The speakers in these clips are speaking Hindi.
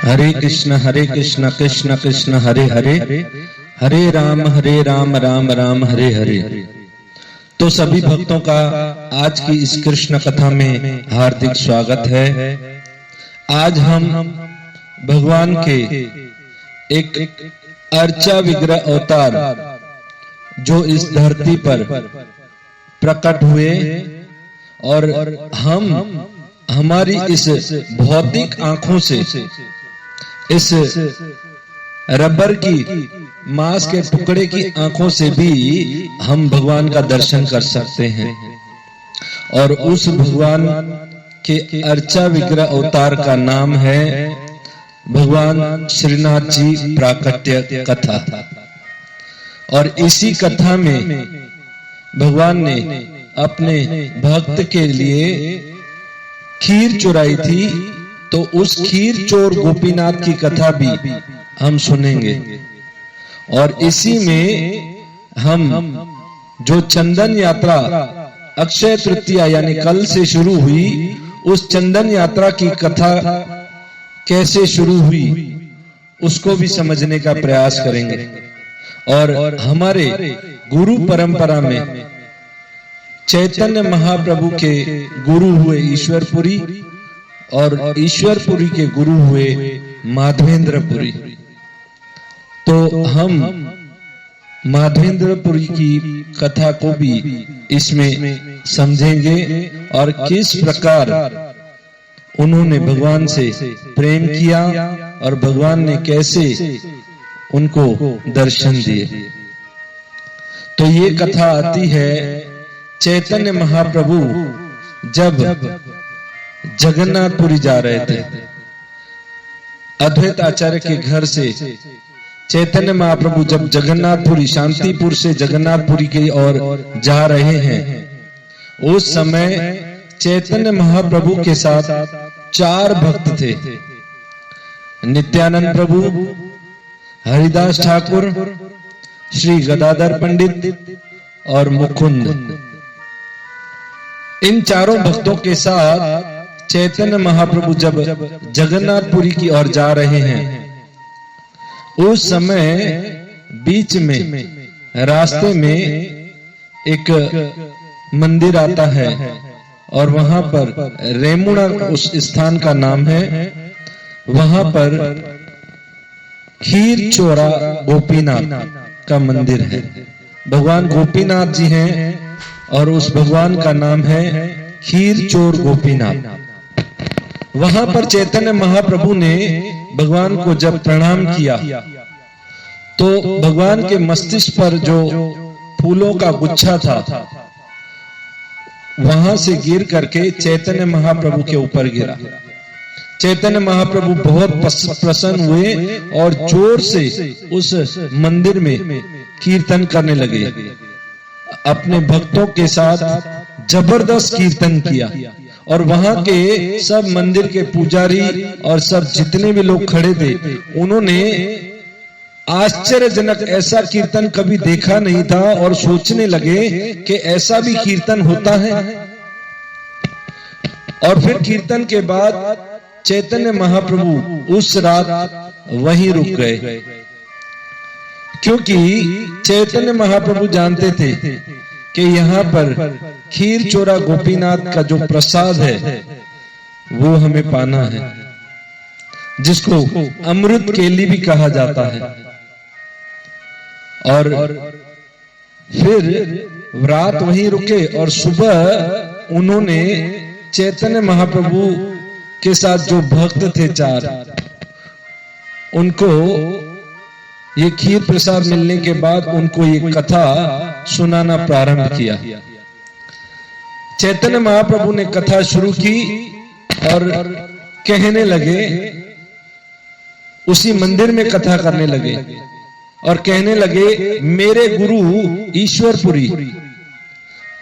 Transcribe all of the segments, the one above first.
हरे कृष्ण कृष्ण कृष्ण हरे हरे, हरे राम राम राम हरे हरे। तो सभी भक्तों का आज की इस कृष्ण कथा में हार्दिक स्वागत है। आज हम भगवान के एक अर्चा विग्रह अवतार जो इस धरती पर प्रकट हुए और हम हमारी इस भौतिक आंखों से इस रबर की मांस के टुकड़े की आंखों से भी हम भगवान का दर्शन कर सकते हैं। और उस भगवान के अर्चा विग्रह अवतार का नाम है भगवान श्रीनाथ जी प्राकट्य कथा। और इसी कथा में भगवान ने अपने भक्त के लिए खीर चुराई थी, तो उस खीर चोर गोपीनाथ की कथा भी हम सुनेंगे। और इसी में हम जो चंदन यात्रा अक्षय तृतीया यानी कल से शुरू हुई, उस चंदन यात्रा की कथा कैसे शुरू हुई उसको भी समझने का प्रयास करेंगे। और हमारे गुरु परंपरा में चैतन्य महाप्रभु के गुरु हुए ईश्वरपुरी और ईश्वरपुरी के गुरु हुए माधवेंद्रपुरी। तो हम माधवेंद्रपुरी की कथा को भी इसमें समझेंगे और किस प्रकार उन्होंने भगवान से प्रेम किया और भगवान ने कैसे उनको दर्शन दिए। तो ये कथा आती है चैतन्य महाप्रभु जब जगन्नाथपुरी जा रहे थे। अद्वैत आचार्य के घर से चैतन्य महाप्रभु जब जगन्नाथपुरी शांतिपुर से जगन्नाथपुरी की ओर जा रहे हैं, उस समय चैतन्य महाप्रभु के साथ 4 भक्त थे। नित्यानंद प्रभु, हरिदास ठाकुर, श्री गदाधर पंडित और मुकुंद। इन चारों भक्तों के साथ चैतन्य महाप्रभु जब जगन्नाथपुरी की ओर जा रहे हैं, उस समय बीच में रास्ते में एक मंदिर आता है और वहां पर रेमुणा उस स्थान का नाम है। वहां पर खीर चोरा गोपीनाथ का मंदिर है। भगवान गोपीनाथ जी हैं और उस भगवान का नाम है खीर चोर गोपीनाथ। वहां पर चैतन्य महाप्रभु ने भगवान को जब प्रणाम किया तो भगवान के मस्तिष्क पर जो फूलों का गुच्छा था वहां से गिर करके चैतन्य महाप्रभु के ऊपर गिरा। चैतन्य महाप्रभु बहुत प्रसन्न हुए और जोर से उस मंदिर में कीर्तन करने लगे। अपने भक्तों के साथ जबरदस्त कीर्तन किया और वहां के सब मंदिर के पुजारी और सब जितने भी लोग खड़े थे, उन्होंने आश्चर्यजनक ऐसा कीर्तन कभी देखा नहीं था और सोचने लगे कि ऐसा भी कीर्तन होता है। और फिर कीर्तन के बाद चैतन्य महाप्रभु उस रात वहीं रुक गए, क्योंकि चैतन्य महाप्रभु जानते थे कि यहाँ पर खीर चोरा गोपीनाथ का जो प्रसाद है वो हमें पाना है, जिसको अमृत केली भी कहा जाता है। और फिर रात वहीं रुके और सुबह उन्होंने चैतन्य महाप्रभु के साथ जो भक्त थे 4, उनको ये खीर प्रसाद मिलने के बाद उनको ये कथा सुनाना प्रारंभ किया। चैतन्य महाप्रभु ने कथा शुरू की और कहने लगे, उसी मंदिर में कथा करने लगे और कहने लगे, मेरे गुरु ईश्वरपुरी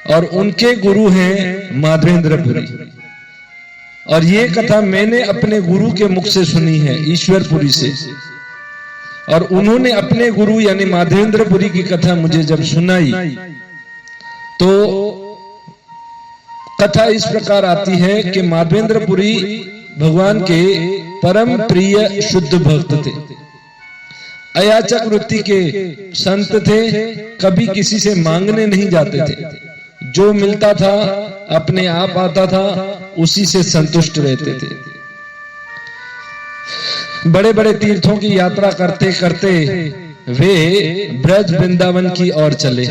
और उनके गुरु हैं माधवेंद्रपुरी। और ये कथा मैंने अपने गुरु के मुख से सुनी है, ईश्वरपुरी से। और उन्होंने अपने गुरु यानी माधवेंद्रपुरी की कथा मुझे जब सुनाई तो कथा इस प्रकार आती है कि माधवेंद्रपुरी भगवान के परम प्रिय शुद्ध भक्त थे, अयाचक वृत्ति के संत थे, कभी किसी से मांगने नहीं जाते थे, जो मिलता था अपने आप आता था, उसी से संतुष्ट रहते थे। बड़े बड़े तीर्थों की यात्रा करते करते वे ब्रज वृंदावन की ओर चले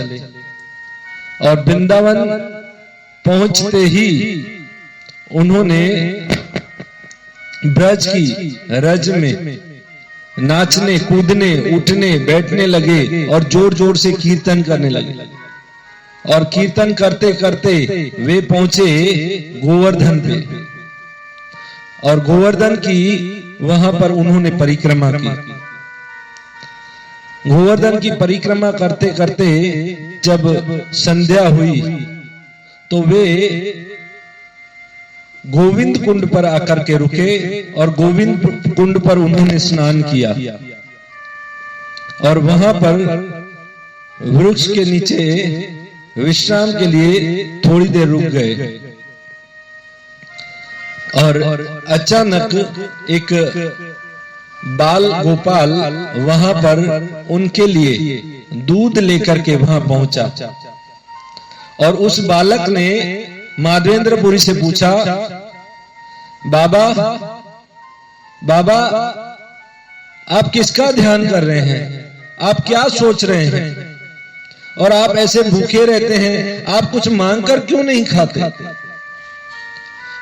और वृंदावन पहुंचते ही उन्होंने ब्रज की रज में नाचने, कूदने, उठने, बैठने लगे और जोर जोर से कीर्तन करने लगे। और कीर्तन करते करते वे पहुंचे गोवर्धन पे और गोवर्धन की वहां पर उन्होंने परिक्रमा की। गोवर्धन की परिक्रमा करते करते जब संध्या हुई तो वे गोविंद कुंड पर आकर के रुके और गोविंद कुंड पर उन्होंने स्नान किया और वहां पर वृक्ष के नीचे विश्राम के लिए थोड़ी देर रुक गए। और अचानक एक बाल गोपाल वहां पर उनके लिए दूध लेकर के वहां पहुंचा और उस बालक ने माधवेंद्रपुरी से पूछा, बाबा बाबा आप किसका ध्यान कर रहे हैं, आप क्या सोच रहे हैं और आप ऐसे भूखे रहते हैं, आप कुछ मांगकर क्यों नहीं खाते?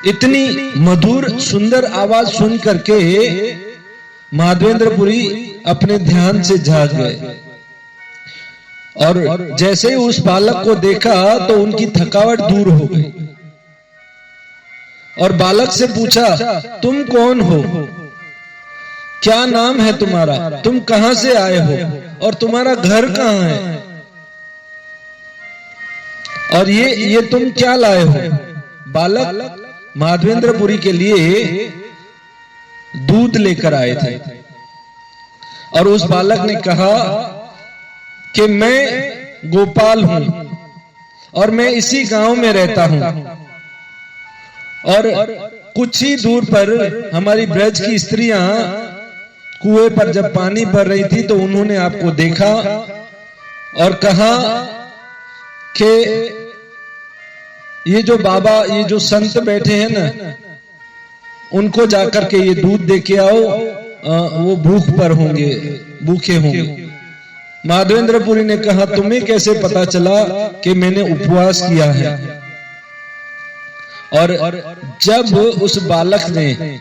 इतनी मधुर सुंदर आवाज सुन करके माधवेंद्रपुरी अपने ध्यान से जाग गए और जैसे ही उस बालक को देखा तो उनकी थकावट दूर हो गई और बालक से पूछा, तुम कौन हो, क्या नाम है तुम्हारा, तुम कहां से आए हो और तुम्हारा घर कहां है और ये तुम क्या लाए हो? बालक माधवेंद्रपुरी के लिए दूध लेकर आए थे और उस बालक ने कहा कि मैं गोपाल हूं और मैं इसी गांव में रहता हूं और कुछ ही दूर पर हमारी ब्रज की स्त्रियां कुएं पर जब पानी भर रही थी तो उन्होंने आपको देखा और कहा कि ये जो बाबा, ये जो संत बैठे हैं ना, उनको जाकर के ये दूध दे के आओ, वो भूख पर होंगे, भूखे होंगे। माधवेंद्रपुरी ने कहा, तुम्हें कैसे पता चला कि मैंने उपवास किया है? और जब उस बालक ने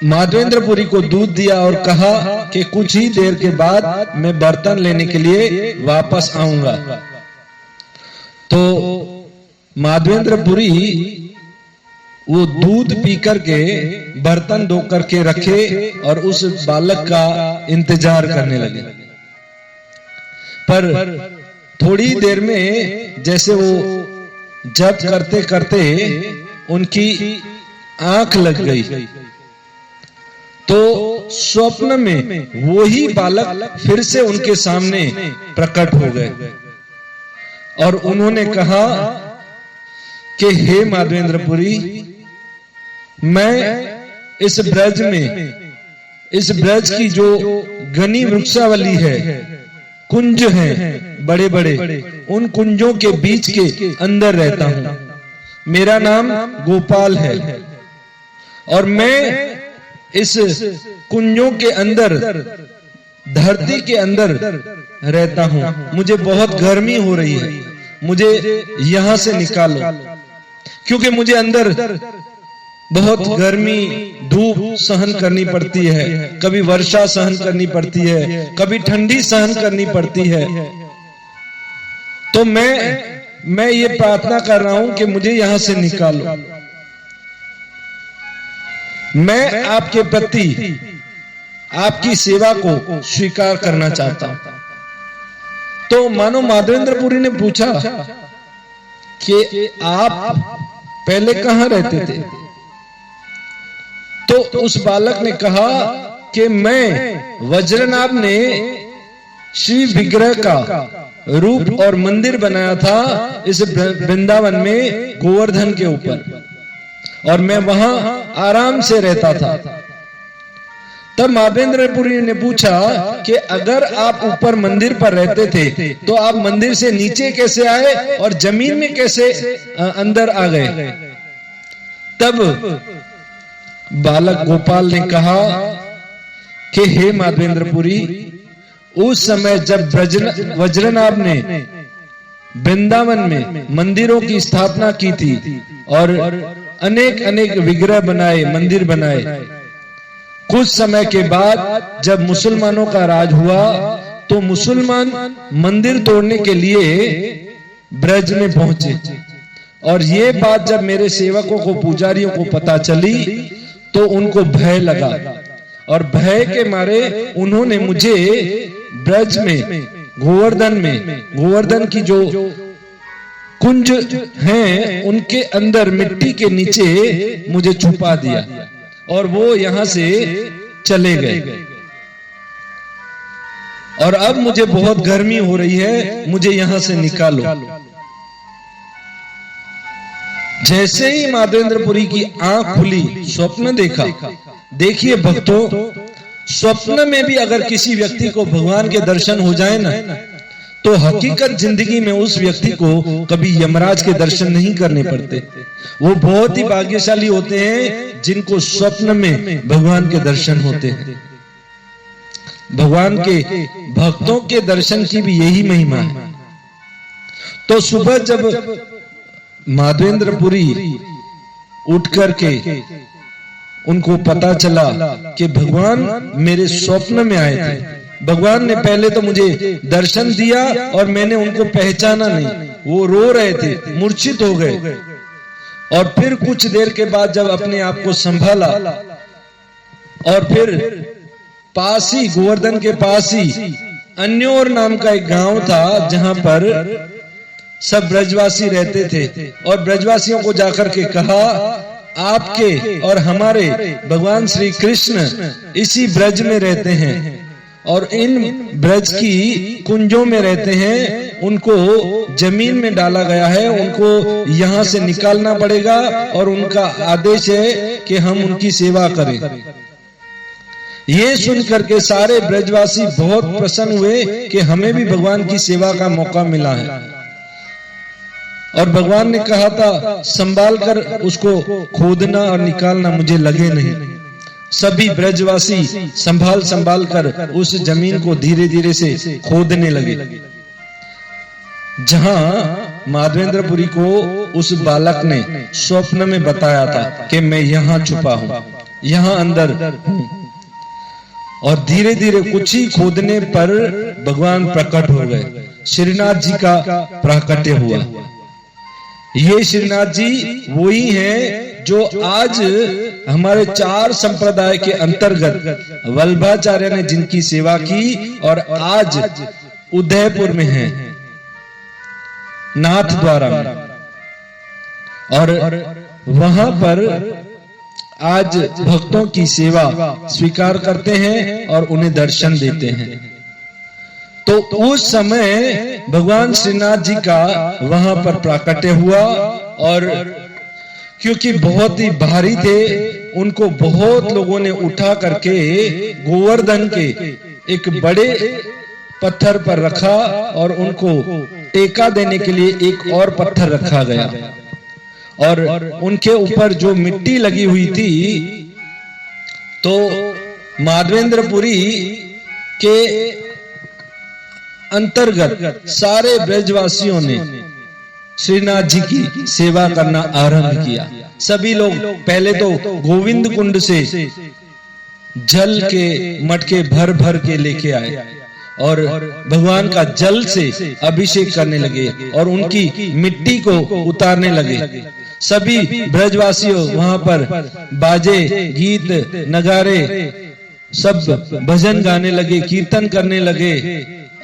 माधवेंद्रपुरी को दूध दिया और कहा कि कुछ ही देर के बाद मैं बर्तन लेने के लिए वापस आऊंगा, तो माधवेंद्रपुरी वो दूध पी करके बर्तन धो करके रखे और उस बालक का इंतजार करने लगे। पर थोड़ी देर में जैसे वो जप करते करते उनकी आंख लग गई तो स्वप्न में वही बालक फिर से उनके सामने प्रकट हो गए और उन्होंने कहा कि हे माधवेंद्रपुरी, मैं इस ब्रज में, इस ब्रज की जो घनी वृक्षावली है, कुंज हैं बड़े बड़े, उन कुंजों के बीच के अंदर रहता हूं। मेरा नाम गोपाल है और मैं इस कुंजों के अंदर, धरती के अंदर रहता हूं। मुझे बहुत गर्मी हो रही है, मुझे यहां से निकालो, क्योंकि मुझे अंदर बहुत गर्मी, धूप सहन करनी पड़ती है, कभी वर्षा सहन करनी पड़ती है, कभी ठंडी सहन करनी पड़ती है। तो मैं ये प्रार्थना कर रहा हूं कि मुझे यहां से निकालो। मैं आपके प्रति आपकी सेवा को स्वीकार करना चाहता हूं। तो मानो माधवेंद्रपुरी ने पूछा कि आप पहले कहां रहते थे? तो उस बालक ने कहा कि मैं वज्रनाभ ने श्री विग्रह का रूप और मंदिर बनाया था इस वृंदावन में गोवर्धन के ऊपर, और मैं वहां आराम से रहता था। तब माधवेंद्रपुरी ने पूछा कि अगर आप ऊपर मंदिर पर रहते थे तो आप मंदिर से नीचे कैसे आए और जमीन में कैसे अंदर आ गए? तब बालक गोपाल ने कहा कि हे माधवेंद्रपुरी, उस समय जब वज्रनाभ ने वृंदावन में मंदिरों की स्थापना की थी और अनेक अनेक विग्रह बनाए, मंदिर बनाए, कुछ समय के बाद जब मुसलमानों का राज हुआ तो मुसलमान मंदिर तोड़ने के लिए ब्रज में पहुंचे। और ये बात जब मेरे सेवकों को, पुजारियों को पता चली तो उनको भय लगा और भय के मारे उन्होंने मुझे ब्रज में गोवर्धन की जो कुंज हैं उनके अंदर मिट्टी के नीचे मुझे छुपा दिया और वो यहां से चले गए। और अब मुझे बहुत गर्मी हो रही है, मुझे यहां से निकालो। जैसे ही माधवेंद्रपुरी की आंख खुली, स्वप्न देखा। देखिए भक्तों, स्वप्न में भी अगर किसी व्यक्ति को भगवान के दर्शन हो जाए ना, तो हकीकत जिंदगी में उस व्यक्ति को कभी यमराज के दर्शन नहीं करने पड़ते। वो बहुत ही भाग्यशाली होते हैं जिनको स्वप्न में भगवान के दर्शन होते हैं। भगवान के भक्तों के दर्शन की भी यही महिमा है। तो सुबह जब माधवेंद्रपुरी उठ करके उनको पता चला कि भगवान मेरे स्वप्न में आए थे, भगवान ने पहले तो मुझे दर्शन दिया और मैंने उनको पहचाना नहीं, वो रो रहे थे, मूर्छित हो गए। और फिर कुछ देर के बाद जब अपने आप को संभाला और फिर पास ही, गोवर्धन के पास ही अन्योर नाम का एक गांव था जहां पर सब ब्रजवासी रहते थे। और ब्रजवासियों को जाकर के कहा, आपके और हमारे भगवान श्री कृष्ण इसी ब्रज में रहते हैं और इन ब्रज की कुंजों में रहते हैं, उनको जमीन में डाला गया है, उनको यहां से निकालना पड़ेगा और उनका आदेश है कि हम उनकी सेवा करें। ये सुन करके सारे ब्रजवासी बहुत प्रसन्न हुए कि हमें भी भगवान की सेवा का मौका मिला है। और भगवान ने कहा था, संभाल कर उसको खोदना और निकालना मुझे लगे नहीं। सभी ब्रजवासी संभाल कर उस जमीन को धीरे धीरे से खोदने लगे। जहां माधवेंद्रपुरी को उस बालक ने स्वप्न में बताया था कि मैं यहां छुपा हूं, यहां अंदर हूं। और धीरे धीरे कुछ ही खोदने पर भगवान प्रकट हो गए। श्रीनाथ जी का प्राकट्य हुआ। ये श्रीनाथ जी वही हैं जो आज हमारे 4 संप्रदाय के अंतर्गत वल्लभाचार्य ने जिनकी सेवा की और आज उदयपुर में हैं, नाथ द्वारा में। और वहां पर आज भक्तों की सेवा स्वीकार करते हैं और उन्हें दर्शन देते हैं। तो उस समय भगवान श्रीनाथ जी का वहां पर प्राकट्य हुआ और क्योंकि बहुत ही भारी थे, उनको बहुत लोगों ने उठा करके गोवर्धन के एक बड़े पत्थर पर रखा और उनको टेका देने के लिए एक और पत्थर रखा गया। और उनके ऊपर जो मिट्टी लगी हुई थी, तो माधवेंद्रपुरी के अंतर्गत सारे ब्रजवासियों ने श्रीनाथ जी की सेवा करना आरंभ किया। सभी लोग पहले तो गोविंद कुंड से जल के मटके भर भर के लेके आए और भगवान का जल से अभिषेक करने लगे और उनकी मिट्टी को उतारने लगे। सभी ब्रजवासियों वहां पर बाजे, गीत, नगारे, सब भजन गाने लगे, कीर्तन करने लगे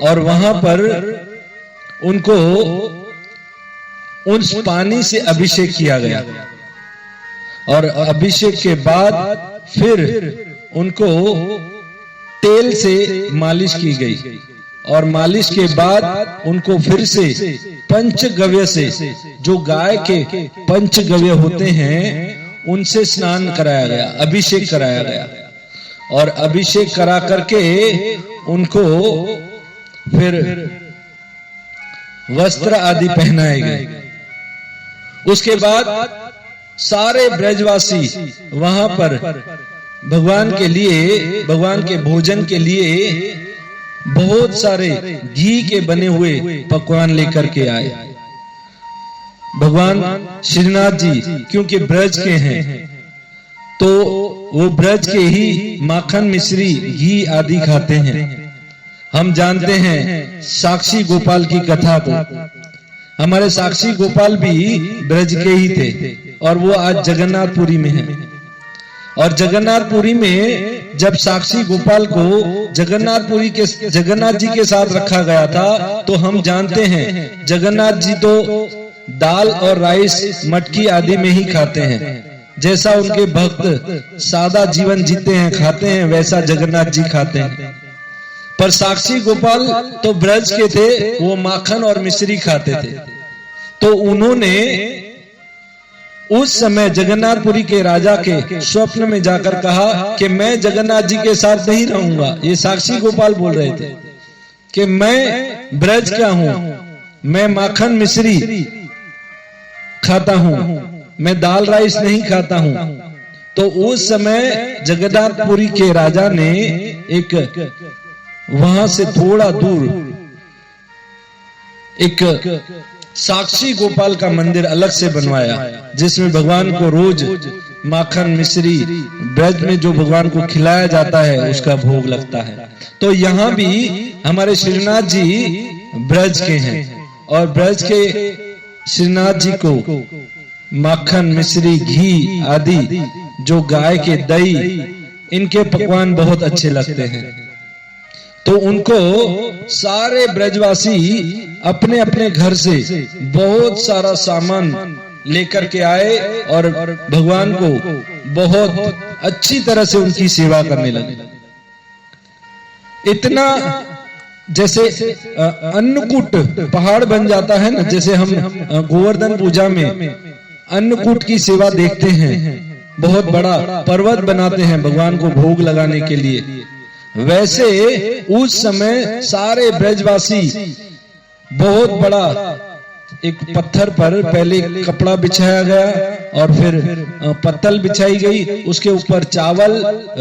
और वहां पर उनको उस पानी से अभिषेक किया गया। और अभिषेक के बाद फिर उनको तेल से मालिश की गई और मालिश के बाद उनको फिर से पंचगव्य से, जो गाय के पंचगव्य होते हैं, उनसे स्नान कराया गया, अभिषेक कराया गया, और अभिषेक करा करके उनको फिर वस्त्र आदि पहनाए गए। उसके बाद सारे ब्रजवासी वहां पर भगवान के लिए, भगवान के भोजन के लिए बहुत सारे घी के बने हुए पकवान लेकर के आए। भगवान श्रीनाथ जी क्योंकि ब्रज के हैं तो वो ब्रज के ही माखन मिश्री घी आदि खाते हैं। हम जानते हैं साक्षी गोपाल की कथा को, हमारे साक्षी गोपाल भी ब्रज के ही थे और वो आज जगन्नाथपुरी में है। और जगन्नाथपुरी में जब साक्षी गोपाल को जगन्नाथ जी के साथ रखा गया था तो हम जानते हैं जगन्नाथ जी तो दाल और राइस मटकी आदि में ही खाते हैं। जैसा उनके भक्त सादा जीवन जीते हैं, खाते हैं, वैसा जगन्नाथ जी खाते हैं। पर साक्षी गोपाल तो ब्रज के थे, वो माखन और मिश्री खाते थे। तो उन्होंने उस समय जगन्नाथपुरी के राजा के स्वप्न में जाकर कहा कि मैं जगन्नाथ जी के साथ नहीं रहूंगा। ये साक्षी गोपाल बोल रहे थे कि मैं ब्रज का हूं, मैं माखन मिश्री खाता हूं, मैं दाल राइस नहीं खाता हूं। तो उस समय जगन्नाथपुरी के राजा ने एक वहां से थोड़ा दूर एक साक्षी गोपाल का मंदिर अलग से बनवाया, जिसमें भगवान को रोज माखन मिश्री ब्रज में जो भगवान को खिलाया जाता है उसका भोग लगता है। तो यहाँ भी हमारे श्रीनाथ जी ब्रज के हैं और ब्रज के श्रीनाथ जी को माखन मिश्री घी आदि जो गाय के दही इनके पकवान बहुत अच्छे लगते हैं। तो उनको सारे ब्रजवासी अपने अपने घर से बहुत सारा सामान लेकर के आए और भगवान को बहुत अच्छी तरह से उनकी सेवा करने लगे। इतना जैसे अन्नकूट पहाड़ बन जाता है ना, जैसे हम गोवर्धन पूजा में अन्नकूट की सेवा देखते हैं, बहुत बड़ा पर्वत बनाते हैं भगवान को भोग लगाने के लिए, वैसे उस समय सारे ब्रजवासी बहुत बड़ा एक पत्थर पर पहले कपड़ा बिछाया गया और फिर पत्तल बिछाई गई, उसके ऊपर चावल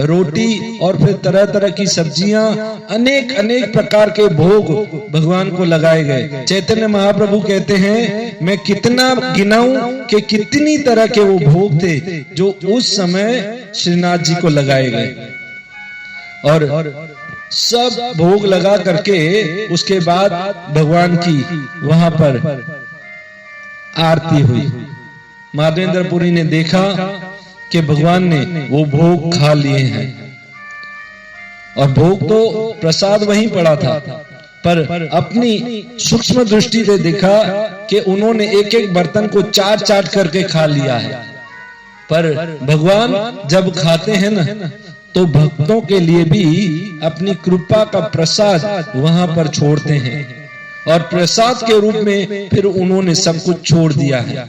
रोटी और फिर तरह तरह की सब्जियां, अनेक अनेक प्रकार के भोग भगवान को लगाए गए। चैतन्य महाप्रभु कहते हैं मैं कितना गिनाऊं कि कितनी तरह के वो भोग थे जो उस समय श्रीनाथ जी को लगाए गए। और सब भोग लगा करके उसके बाद भगवान की वहां पर आरती हुई। माधवेंद्रपुरी ने देखा कि भगवान ने वो भोग खा लिए हैं और भोग तो प्रसाद वहीं पड़ा था, पर अपनी सूक्ष्म दृष्टि से देखा कि उन्होंने एक एक बर्तन को चाट चाट करके खा लिया है। पर भगवान जब खाते हैं ना तो भक्तों के लिए भी अपनी कृपा का प्रसाद वहां पर छोड़ते हैं और प्रसाद के रूप में फिर उन्होंने सब कुछ छोड़ दिया है।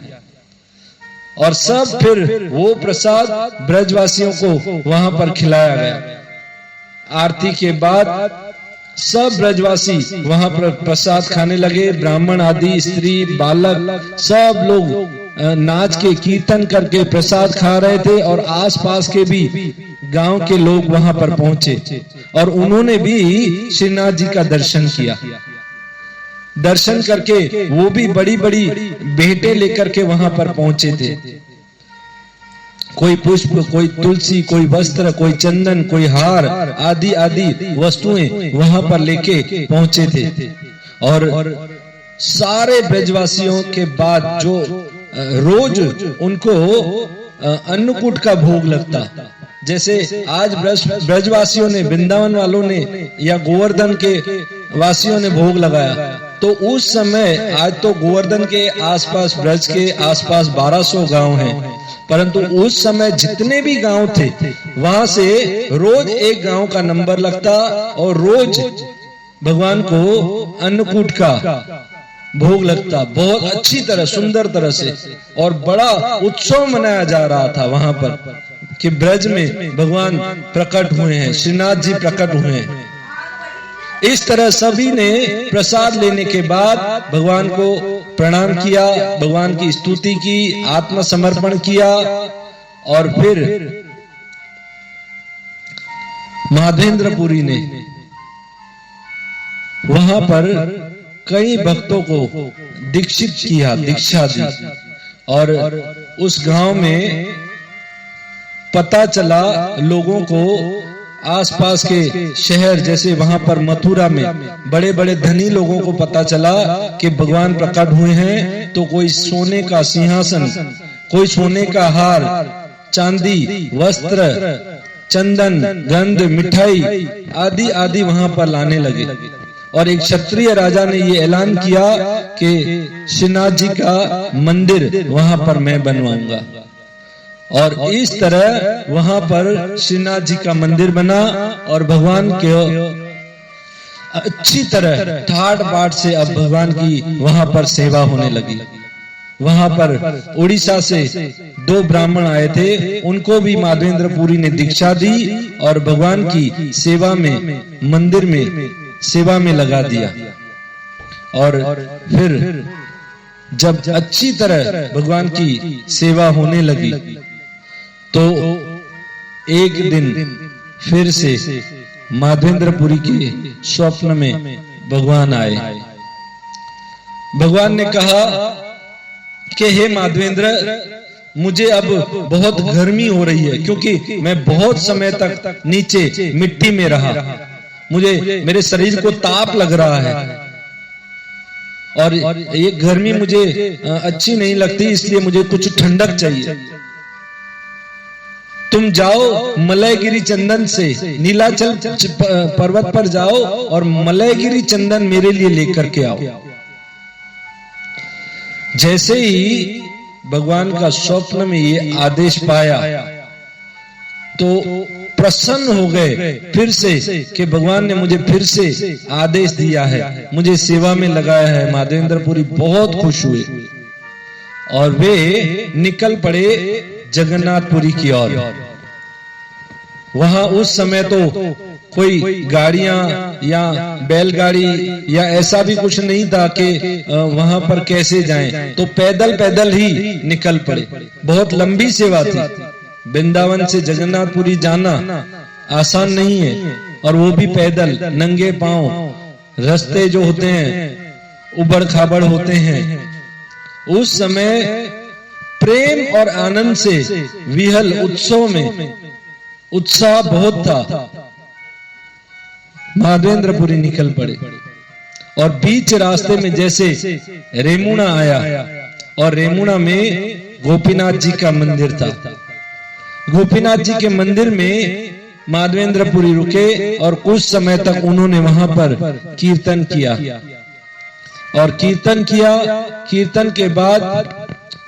और सब फिर वो प्रसाद ब्रजवासियों को वहां पर खिलाया गया। आरती के बाद सब ब्रजवासी वहां पर प्रसाद खाने लगे। ब्राह्मण आदि, स्त्री, बालक सब लोग नाच के कीर्तन करके प्रसाद खा रहे थे और आसपास के भी गांव के लोग वहां पर पहुंचे और उन्होंने भी श्रीनाथ जी का दर्शन किया। दर्शन करके वो भी बड़ी बड़ी भेंटें लेकर के वहां पर पहुंचे थे। कोई पुष्प, कोई तुलसी, कोई वस्त्र, कोई चंदन, कोई हार आदि आदि वस्तुएं वहां पर लेके पहुंचे थे। और सारे ब्रजवासियों के बाद जो रोज उनको अन्नकूट का भोग लगता, जैसे आज ब्रजवासियों ने, वृंदावन वालों ने या गोवर्धन के वासियों ने भोग लगाया, तो उस समय, आज तो गोवर्धन के आसपास, ब्रज के आसपास 1200 गांव हैं, परंतु उस समय जितने भी गांव थे वहां से रोज एक गांव का नंबर लगता और रोज भगवान को अन्नकूट का भोग लगता, बहुत अच्छी तरह सुंदर तरह से, और बड़ा उत्सव मनाया जा रहा था वहां पर कि ब्रज में भगवान प्रकट हुए हैं, श्रीनाथ जी प्रकट हुए हैं। इस तरह सभी ने प्रसाद लेने के बाद भगवान को प्रणाम किया, भगवान की स्तुति की, आत्मसमर्पण किया, और फिर माधवेंद्रपुरी ने वहां पर कई भक्तों को दीक्षित किया, दीक्षा दी। और उस गांव में पता चला लोगों को, आसपास के शहर जैसे वहां पर मथुरा में बड़े बड़े धनी लोगों को पता चला कि भगवान प्रकट हुए हैं, तो कोई सोने का सिंहासन, कोई सोने का हार, चांदी, वस्त्र, चंदन, गंध, मिठाई आदि आदि वहां पर लाने लगे। और एक क्षत्रिय राजा ने ये ऐलान किया कि श्रीनाथ जी का मंदिर वहां पर मैं बनवाऊंगा। और इस तरह वहां पर श्रीनाथ जी का मंदिर बना और भगवान के अच्छी तरह ठाट बाट से अब भगवान की वहां पर सेवा होने लगी। वहां पर उड़ीसा से 2 ब्राह्मण आए थे, उनको भी माधवेंद्रपुरी ने दीक्षा दी और भगवान की सेवा में, मंदिर में सेवा में लगा दिया। और फिर जब अच्छी तरह भगवान की सेवा होने लगी तो एक दिन फिर से माधवेंद्रपुरी के स्वप्न में भगवान आए। भगवान ने कहा कि हे माधवेंद्र, मुझे अब बहुत गर्मी हो रही है, क्योंकि मैं बहुत समय तक नीचे मिट्टी में रहा, मुझे, मेरे शरीर को ताप लग रहा है और ये गर्मी मुझे अच्छी नहीं लगती, इसलिए मुझे कुछ ठंडक चाहिए। तुम जाओ मलयगिरी चंदन से, नीलाचल पर्वत पर जाओ और मलयगिरी चंदन मेरे लिए लेकर के आओ। जैसे ही भगवान का स्वप्न में ये आदेश पाया तो प्रसन्न हो गए फिर से कि भगवान ने मुझे फिर से आदेश दिया है, मुझे सेवा में लगाया है। माधवेंद्रपुरी बहुत खुश हुए और वे निकल पड़े जगन्नाथपुरी की ओर। वहां उस समय तो कोई गाड़ियां या बैलगाड़ी या ऐसा भी कुछ नहीं था कि वहां पर कैसे जाएं, तो पैदल पैदल ही निकल पड़े। बहुत लंबी सेवा थी, वृंदावन से जगन्नाथपुरी जाना आसान नहीं है, और वो भी पैदल, नंगे पांव। रास्ते जो होते हैं उबड़ खाबड़ होते हैं। उस समय प्रेम और आनंद से विहल उत्सव में उत्साह बहुत था। माधवेंद्रपुरी निकल पड़े और बीच रास्ते में जैसे रेमुणा आया और रेमुणा में गोपीनाथ जी का मंदिर था। गोपीनाथ जी के मंदिर में माधवेंद्रपुरी रुके और कुछ समय तक उन्होंने वहां पर कीर्तन किया और कीर्तन किया। कीर्तन के बाद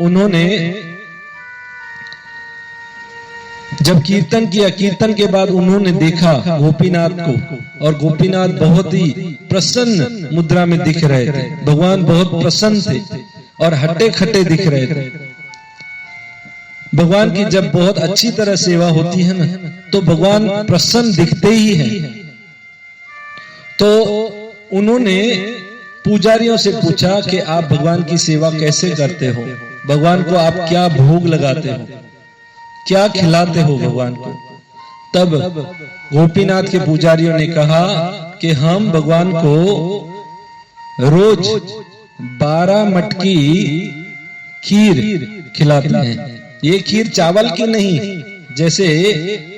उन्होंने जब कीर्तन किया, कीर्तन के बाद उन्होंने देखा गोपीनाथ को, और गोपीनाथ बहुत ही प्रसन्न मुद्रा में दिख रहे थे। भगवान बहुत प्रसन्न थे और हट्टे खट्टे दिख रहे थे। भगवान की जब बहुत अच्छी तरह सेवा होती है ना, तो भगवान प्रसन्न दिखते ही हैं। तो उन्होंने पुजारियों से पूछा कि आप भगवान की सेवा कैसे करते हो, भगवान को आप क्या भोग लगाते हो, क्या खिलाते हो भगवान को। तब गोपीनाथ के पुजारियों ने कहा कि हम भगवान को रोज 12 मटकी खीर खिलाते हैं। ये खीर चावल की नहीं, जैसे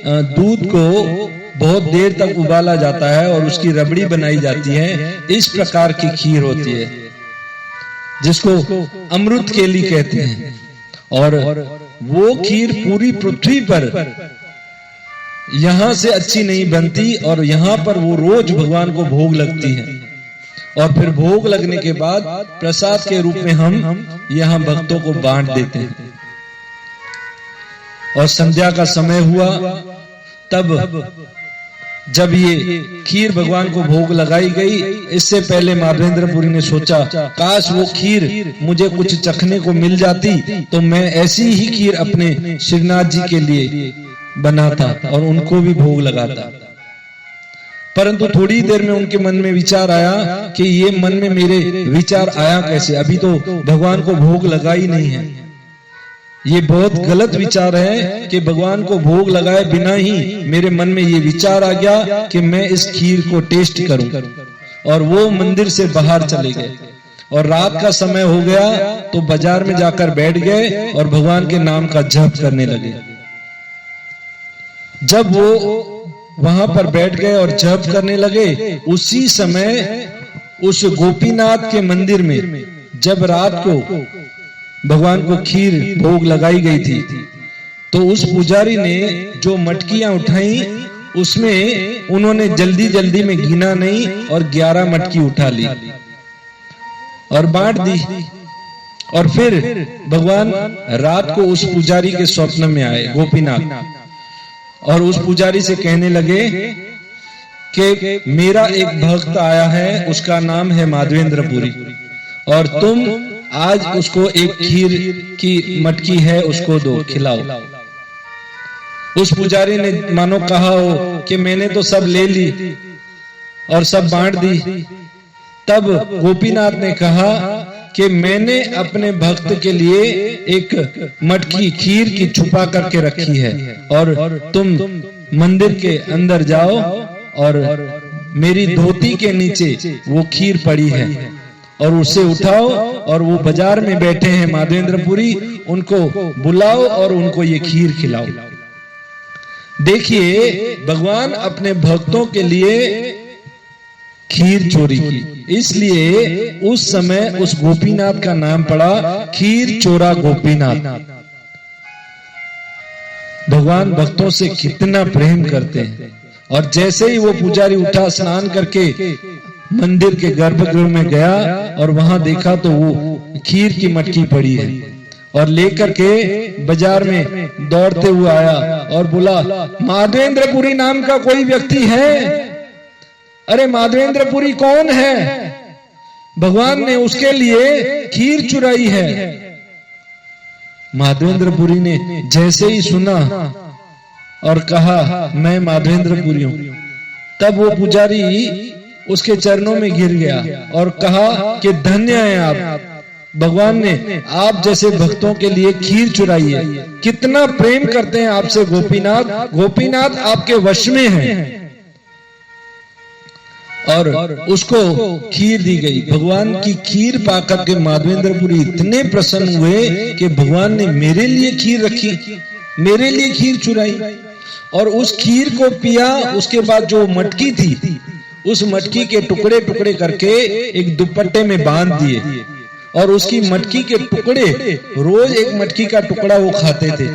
दूध को बहुत देर तक उबाला जाता है और उसकी रबड़ी बनाई जाती है, इस प्रकार की खीर होती है जिसको अमृत केली कहते हैं। और वो खीर पूरी पृथ्वी पर यहां से अच्छी नहीं बनती, और यहां पर वो रोज भगवान को भोग लगती है। और फिर भोग लगने के बाद प्रसाद के रूप में हम यहां भक्तों को बांट देते हैं। और संध्या का समय हुआ, तब जब ये खीर भगवान को भोग लगाई गई, इससे पहले माधवेंद्रपुरी ने सोचा काश वो खीर मुझे कुछ चखने को मिल जाती तो मैं ऐसी ही खीर अपने श्रीनाथ जी के लिए बनाता और उनको भी भोग लगाता। परंतु थोड़ी देर में उनके मन में विचार आया कि ये मन में मेरे विचार आया कैसे, अभी तो भगवान को भोग लगा ही नहीं है। ये बहुत गलत विचार है कि भगवान को भोग लगाए बिना ही मेरे मन में ये विचार आ गया कि मैं इस खीर को टेस्ट करूं। और वो मंदिर से बाहर चले गए और रात का समय हो गया तो बाजार में जाकर बैठ गए और भगवान के नाम का जप करने लगे। जब वो वहां पर बैठ गए और जप करने लगे, उसी समय उस गोपीनाथ के मंदिर में जब रात को भगवान को खीर भोग लगाई गई थी तो उस पुजारी ने जो मटकियां उठाई उसमें उन्होंने जल्दी जल्दी में गिना नहीं और 11 मटकी उठा ली और बांट दी। और फिर भगवान रात को उस पुजारी के स्वप्न में आए गोपीनाथ, और उस पुजारी से कहने लगे कि मेरा एक भक्त आया है, उसका नाम है माधवेंद्रपुरी, और तुम आज उसको एक खीर की मटकी है उसको दो, खिलाओ। उस पुजारी ने मानो कहा हो कि मैंने तो सब ले ली और सब बांट दी। तब गोपीनाथ ने कहा कि मैंने अपने भक्त के लिए एक मटकी खीर की छुपा करके रखी है और तुम मंदिर के अंदर जाओ और मेरी धोती के नीचे वो खीर पड़ी है और उसे उठाओ और वो बाजार में बैठे हैं माधवेंद्रपुरी, उनको बुलाओ और उनको ये खीर खिलाओ। देखिए भगवान अपने भक्तों के लिए खीर चोरी की, इसलिए उस समय उस गोपीनाथ का नाम पड़ा खीर चोरा गोपीनाथ। भगवान भक्तों से कितना प्रेम करते हैं। और जैसे ही वो पुजारी उठा, स्नान करके मंदिर के गर्भगृह में गया और वहां देखा तो वो खीर की मटकी पड़ी है और लेकर के बाजार में दौड़ते हुए आया और बोला माधवेंद्रपुरी नाम का कोई व्यक्ति है? अरे माधवेंद्रपुरी कौन है? भगवान ने उसके लिए खीर चुराई है। माधवेंद्रपुरी ने जैसे ही सुना और कहा मैं माधवेंद्रपुरी हूं, तब वो पुजारी उसके चरणों में गिर गया और कहा कि धन्य है आप, भगवान ने आप जैसे भक्तों के लिए खीर चुराई है। कितना प्रेम करते हैं आपसे गोपीनाथ, गोपीनाथ आपके वश में हैं। और उसको खीर दी गई। भगवान की खीर पाकर के माधवेंद्रपुरी इतने प्रसन्न हुए कि भगवान ने मेरे लिए खीर रखी, मेरे लिए खीर चुराई। और उस खीर को पिया। उसके बाद जो मटकी थी उस मटकी के टुकड़े टुकड़े करके एक दुपट्टे में बांध दिए और उसकी मटकी के टुकड़े, रोज एक मटकी का टुकड़ा वो खाते थे,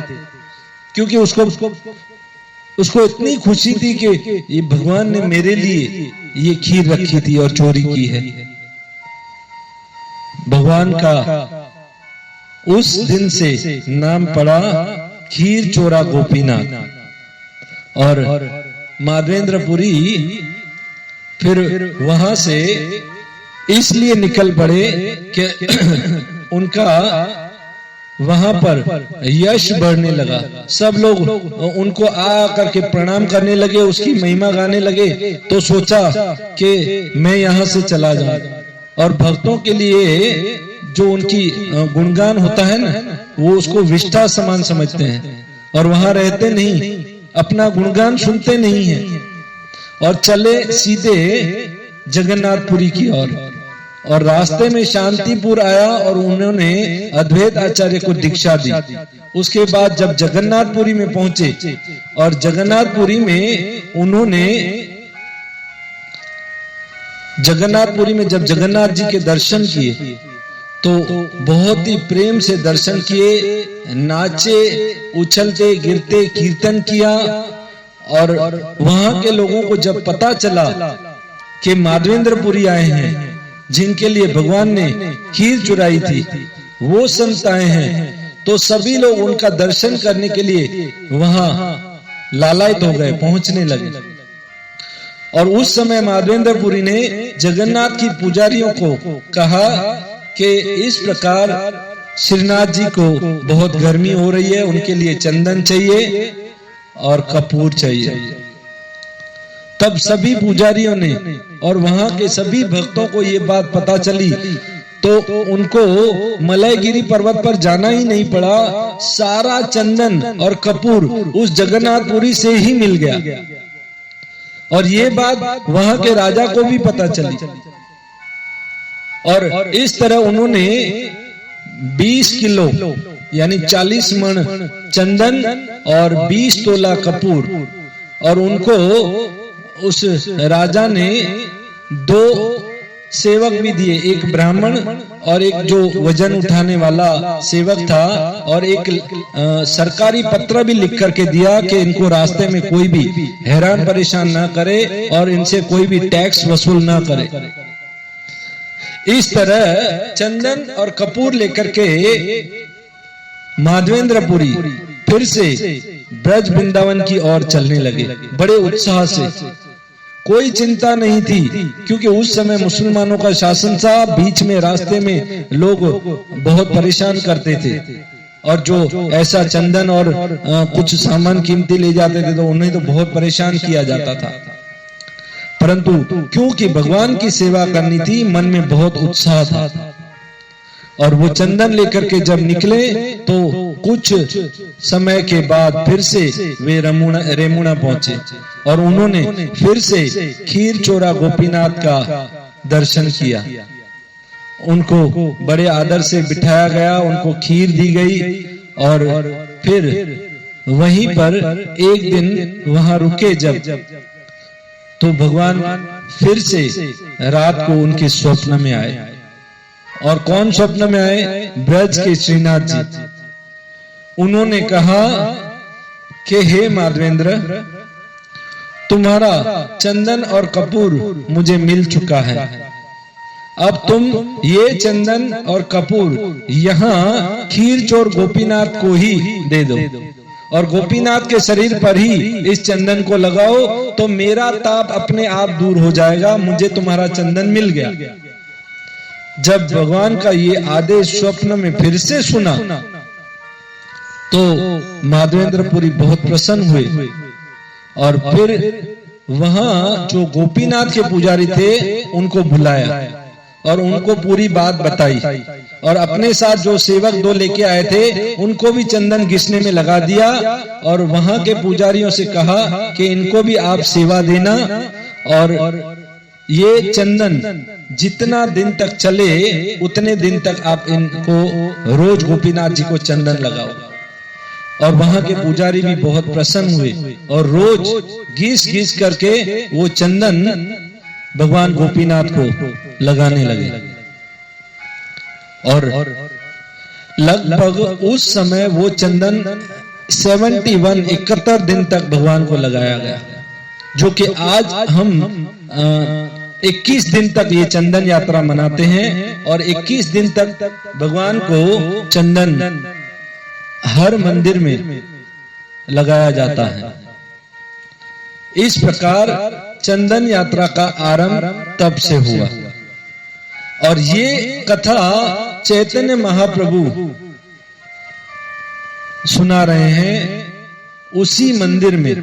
क्योंकि उसको इतनी खुशी थी कि ये भगवान ने मेरे लिए ये खीर रखी थी और चोरी की है। भगवान का उस दिन से नाम पड़ा खीर चोरा गोपीनाथ। और माधवेंद्रपुरी फिर वहां से इसलिए निकल पड़े कि उनका वहां पर यश बढ़ने लगा। सब लोग उनको आ करके प्रणाम करने लगे, उसकी महिमा गाने लगे। तो सोचा कि मैं यहां से चला जाऊं। और भक्तों के लिए जो उनकी गुणगान होता है ना, वो उसको विष्ठा समान समझते हैं और वहां रहते नहीं, अपना गुणगान सुनते नहीं हैं और चले सीधे जगन्नाथपुरी की ओर। और रास्ते में शांतिपुर आया और उन्होंने अद्वैत आचार्य को दीक्षा दी। उसके बाद जब जगन्नाथपुरी में पहुंचे और जगन्नाथपुरी में उन्होंने जब जगन्नाथ जी के दर्शन किए तो बहुत ही प्रेम से दर्शन किए, नाचे, उछलते गिरते कीर्तन किया। और वहां के लोगों को जब पता चला कि माधवेंद्रपुरी आए हैं जिनके लिए भगवान ने खीर चुराई थी, वो संत आए हैं, तो सभी लोग उनका दर्शन करने के लिए वहां लालायित हो गए, पहुंचने लगे। और उस समय माधवेंद्रपुरी ने जगन्नाथ की पुजारियों को कहा कि इस प्रकार श्रीनाथ जी को बहुत गर्मी हो रही है, उनके लिए चंदन चाहिए और कपूर चाहिए। तब सभी पुजारियों ने और वहां के सभी भक्तों को ये बात पता चली, तो उनको मलयगिरी पर्वत पर जाना ही नहीं पड़ा। सारा चंदन और कपूर उस जगन्नाथपुरी से ही मिल गया और ये बात वहां के राजा को भी पता चली। और इस तरह उन्होंने 20 किलो यानी 40 मण चंदन और 20 तोला कपूर, और उनको उस राजा ने 2 सेवक भी दिए, एक ब्राह्मण और एक जो वजन उठाने वाला सेवक था, और एक सरकारी पत्र भी लिख करके दिया कि इनको रास्ते में कोई भी हैरान परेशान ना करे और इनसे कोई भी टैक्स वसूल ना करे। इस तरह चंदन और कपूर लेकर के माधवेंद्रपुरी फिर से ब्रज वृंदावन की ओर चलने लगे बड़े उत्साह से। कोई चिंता नहीं थी क्योंकि उस समय मुसलमानों का शासन था, बीच में रास्ते में लोग बहुत परेशान करते थे और जो ऐसा चंदन और कुछ सामान कीमती ले जाते थे तो उन्हें तो बहुत परेशान किया जाता था। परंतु क्योंकि भगवान की सेवा करनी थी, मन में बहुत उत्साह था और वो चंदन लेकर के जब निकले तो कुछ समय के बाद फिर से वे रेमुणा पहुंचे और उन्होंने फिर से खीर चोरा गोपीनाथ का दर्शन किया। उनको बड़े आदर से बिठाया गया, उनको खीर दी गई और फिर वहीं पर एक दिन वहां रुके जब, तो भगवान फिर से रात को उनके स्वप्न में आए। और कौन स्वप्न में आए? ब्रज के श्रीनाथ जी। उन्होंने कहा कि हे माधवेंद्र, तुम्हारा चंदन और कपूर मुझे मिल चुका है, अब तुम ये चंदन और कपूर यहाँ खीर चोर गोपीनाथ को ही दे दो और गोपीनाथ के शरीर पर ही इस चंदन को लगाओ, तो मेरा ताप अपने आप दूर हो जाएगा, मुझे तुम्हारा चंदन मिल गया। जब भगवान का ये आदेश स्वप्न में फिर से सुना तो माधवेंद्रपुरी बहुत प्रसन्न हुए और फिर वहां जो गोपीनाथ के पुजारी थे उनको बुलाया और उनको पूरी बात बताई और अपने साथ जो सेवक 2 लेके आए थे उनको भी चंदन घिसने में लगा दिया और वहां के पुजारियों से कहा कि इनको भी आप सेवा देना और ये चंदन जितना दिन तक चले उतने दिन तक आप इनको रोज गोपीनाथ जी को चंदन लगाओ। और वहां के पुजारी भी बहुत प्रसन्न हुए और रोज घिस करके वो चंदन भगवान गोपीनाथ को लगाने लगे। और लगभग उस समय वो चंदन 71 दिन तक भगवान को लगाया गया, जो कि आज हम 21 दिन तक ये चंदन यात्रा मनाते हैं और 21 दिन तक भगवान को चंदन हर मंदिर में लगाया जाता है। इस प्रकार चंदन यात्रा का आरंभ तब से हुआ और ये कथा चैतन्य महाप्रभु सुना रहे हैं उसी मंदिर में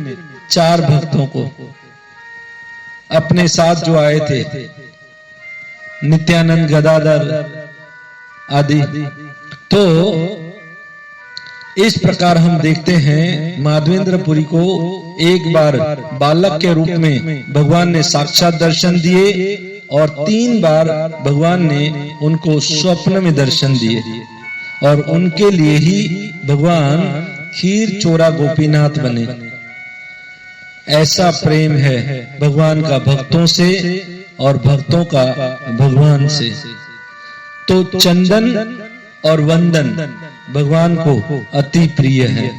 4 भक्तों को, अपने साथ जो आए थे नित्यानंद, गदाधर आदि। तो इस प्रकार हम देखते हैं माधवेंद्रपुरी को एक बार बालक के रूप में भगवान ने साक्षात दर्शन दिए और 3 बार भगवान ने उनको स्वप्न में दर्शन दिए और उनके लिए ही भगवान खीर चोरा गोपीनाथ बने। ऐसा प्रेम है भगवान का भक्तों से और भक्तों का भगवान से। तो चंदन और वंदन भगवान को अति प्रिय है।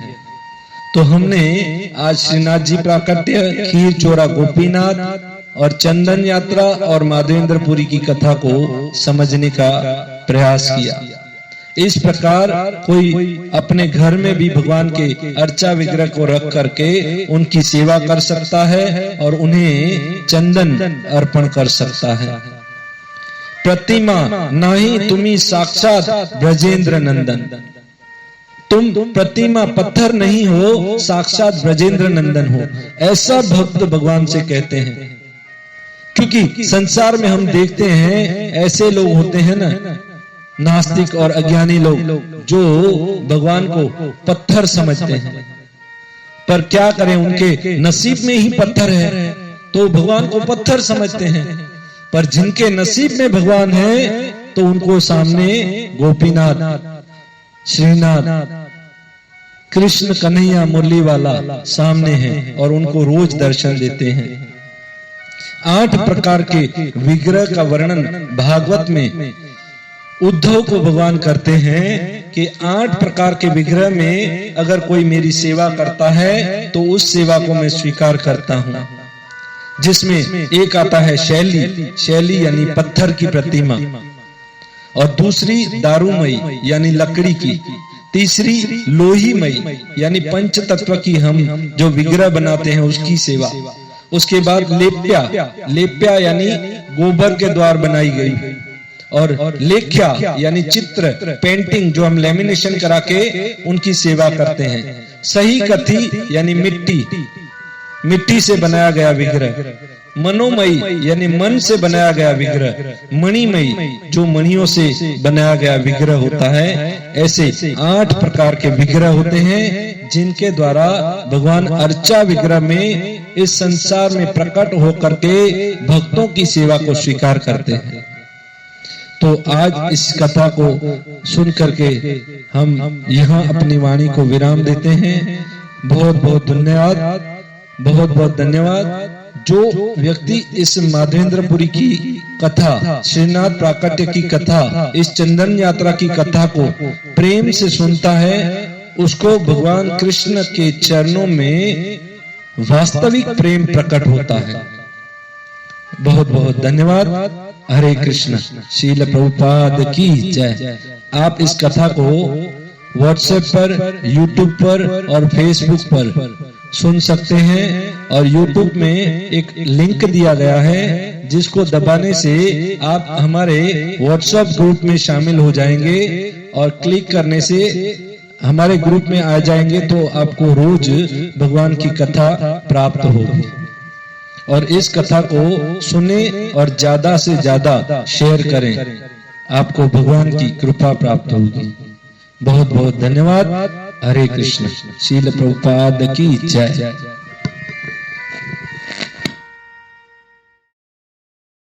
तो हमने आज श्रीनाथ जी प्राकट्य, खीर चोरा गोपीनाथ और चंदन यात्रा और माधवेंद्रपुरी की कथा को समझने का प्रयास किया। इस प्रकार कोई अपने घर में भी भगवान के अर्चा विग्रह को रख करके उनकी सेवा कर सकता है और उन्हें चंदन अर्पण कर सकता है। प्रतिमा नहीं तुम्ही साक्षात ब्रजेंद्र नंदन, तुम प्रतिमा पत्थर नहीं हो, साक्षात ब्रजेंद्र नंदन हो, ऐसा भक्त भगवान से कहते हैं। क्योंकि संसार में हम देखते हैं ऐसे लोग होते हैं ना, नास्तिक और अज्ञानी लोग, जो भगवान को पत्थर समझते हैं। पर क्या करें, उनके नसीब में ही पत्थर है तो भगवान को पत्थर समझते हैं। पर जिनके नसीब में भगवान है तो उनको सामने गोपीनाथ, श्रीनाथ, कृष्ण कन्हैया मुरली वाला सामने है और उनको रोज दर्शन देते हैं। 8 प्रकार के विग्रह का वर्णन भागवत में उद्धव को भगवान करते हैं कि 8 प्रकार के विग्रह में अगर कोई मेरी सेवा करता है तो उस सेवा को मैं स्वीकार करता हूं। जिसमें एक आता है शैली, शैली यानी पत्थर की प्रतिमा, और दूसरी दारूमयी यानी लकड़ी की, तीसरी लोहीमयी यानी पंच तत्व की हम जो विग्रह बनाते हैं उसकी सेवा, उसके बाद लेप्या, लेप्या यानी गोबर के द्वार बनाई गई, और लेख्या यानी चित्र, पेंटिंग जो हम लेमिनेशन करा के उनकी सेवा करते हैं। सही कथी यानी मिट्टी, मिट्टी से बनाया गया विग्रह, मनोमयी यानी मन से बनाया गया विग्रह, मणिमयी जो मणियों से बनाया गया विग्रह होता है। ऐसे 8 प्रकार के विग्रह होते हैं जिनके द्वारा भगवान अर्चा विग्रह में इस संसार में प्रकट होकर के भक्तों की सेवा को स्वीकार करते हैं। तो आज इस कथा को सुन करके हम यहाँ अपनी वाणी को विराम देते हैं। बहुत बहुत धन्यवाद, बहुत बहुत धन्यवाद। जो व्यक्ति इस माधवेंद्रपुरी की कथा, श्रीनाथ प्राकट्य की कथा, इस चंदन यात्रा की कथा को प्रेम से सुनता है, उसको भगवान कृष्ण के चरणों में वास्तविक प्रेम प्रकट होता है। बहुत बहुत धन्यवाद। हरे कृष्ण। श्रील प्रभुपाद की जय। आप इस कथा को व्हाट्सएप पर, यूट्यूब पर और फेसबुक पर सुन सकते हैं। और यूट्यूब में एक लिंक दिया गया है जिसको दबाने से आप हमारे व्हाट्सएप ग्रुप में शामिल हो जाएंगे, और क्लिक करने से हमारे ग्रुप में आ जाएंगे तो आपको रोज भगवान की कथा प्राप्त होगी। और इस कथा को सुने और ज्यादा से ज्यादा शेयर करें, आपको भगवान की कृपा प्राप्त होगी। बहुत बहुत धन्यवाद। हरे कृष्ण। श्रील प्रभुपाद की जय।